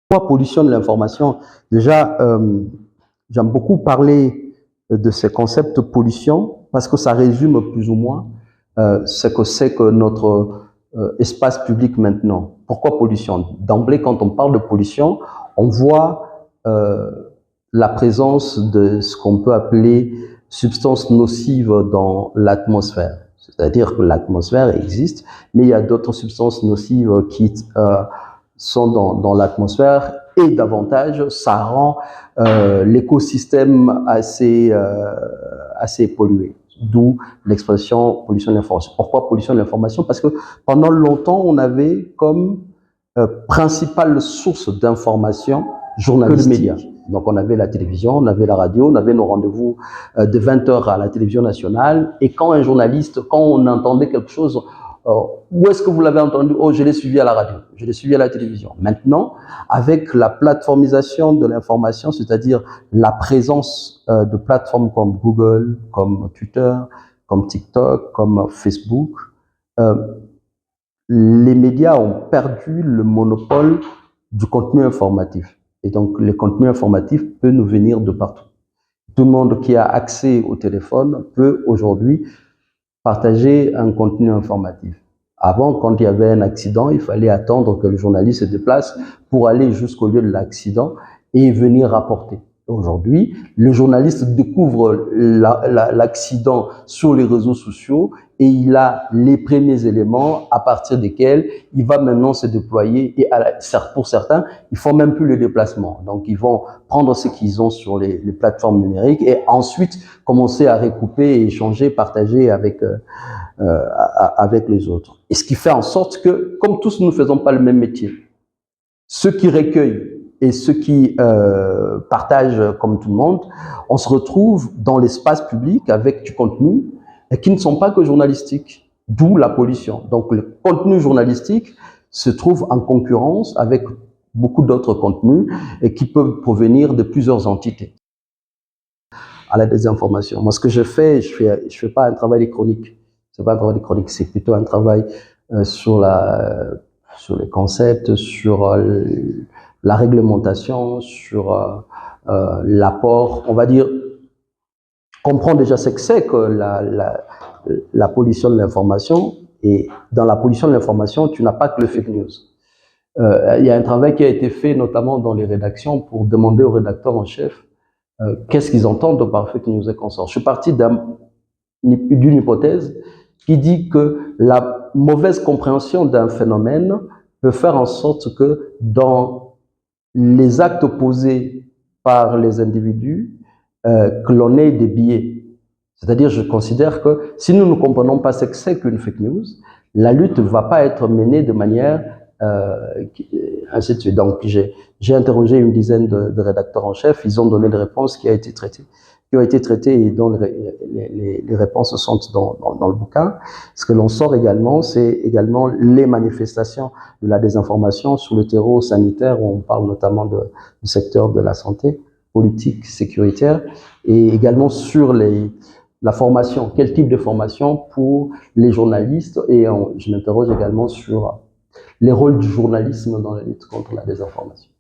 Pourquoi pollution de l'information? Déjà, j'aime beaucoup parler de ces concepts pollution parce que ça résume plus ou moins ce que c'est que notre espace public maintenant. Pourquoi pollution? D'emblée, quand on parle de pollution, on voit la présence de ce qu'on peut appeler substances nocives dans l'atmosphère. C'est-à-dire que l'atmosphère existe, mais il y a d'autres substances nocives qui sont dans l'atmosphère et davantage, ça rend l'écosystème assez pollué. D'où l'expression pollution de l'information. Pourquoi pollution de l'information? Parce que pendant longtemps, on avait comme principale source d'information journalistique. Que le média. Donc on avait la télévision, on avait la radio, on avait nos rendez-vous de 20h à la télévision nationale. Et quand un journaliste, quand on entendait quelque chose, où est-ce que vous l'avez entendu? Oh, je l'ai suivi à la radio, je l'ai suivi à la télévision. Maintenant, avec la plateformisation de l'information, c'est-à-dire la présence de plateformes comme Google, comme Twitter, comme TikTok, comme Facebook, les médias ont perdu le monopole du contenu informatif. Et donc, le contenu informatif peut nous venir de partout. Tout le monde qui a accès au téléphone peut aujourd'hui partager un contenu informatif. Avant, quand il y avait un accident, il fallait attendre que le journaliste se déplace pour aller jusqu'au lieu de l'accident et venir rapporter. Aujourd'hui, le journaliste découvre l'accident sur les réseaux sociaux et il a les premiers éléments à partir desquels il va maintenant se déployer et pour certains, ils font même plus le déplacement. Donc, ils vont prendre ce qu'ils ont sur les plateformes numériques et ensuite commencer à recouper et échanger, partager avec les autres. Et ce qui fait en sorte que, comme tous nous ne faisons pas le même métier, ceux qui recueillent et ceux qui partagent comme tout le monde, on se retrouve dans l'espace public avec du contenu qui ne sont pas que journalistiques, d'où la pollution. Donc le contenu journalistique se trouve en concurrence avec beaucoup d'autres contenus et qui peuvent provenir de plusieurs entités. À la désinformation. Moi, ce que je fais pas un travail de chronique. C'est pas un travail de chronique, c'est plutôt un travail sur les concepts, sur la réglementation, sur l'apport, on va dire, comprendre déjà ce que c'est que la pollution de l'information. Et dans la pollution de l'information, tu n'as pas que le fake news. Il y a un travail qui a été fait notamment dans les rédactions pour demander aux rédacteurs en chef qu'est-ce qu'ils entendent par fake news et consorts. Je suis parti d'une hypothèse qui dit que la mauvaise compréhension d'un phénomène peut faire en sorte que dans les actes posés par les individus, que l'on ait des biais. C'est-à-dire, je considère que si nous ne comprenons pas ce que c'est qu'une fake news, la lutte ne va pas être menée de manière ainsi de suite. Donc, j'ai interrogé une dizaine de rédacteurs en chef, ils ont donné des réponses qui ont été traitées et dont les réponses sont dans le bouquin. Ce que l'on sort également, c'est également les manifestations de la désinformation sur le terreau sanitaire, où on parle notamment du secteur de la santé, politique, sécuritaire, et également sur la formation, quel type de formation pour les journalistes, et je m'interroge également sur les rôles du journalisme dans la lutte contre la désinformation.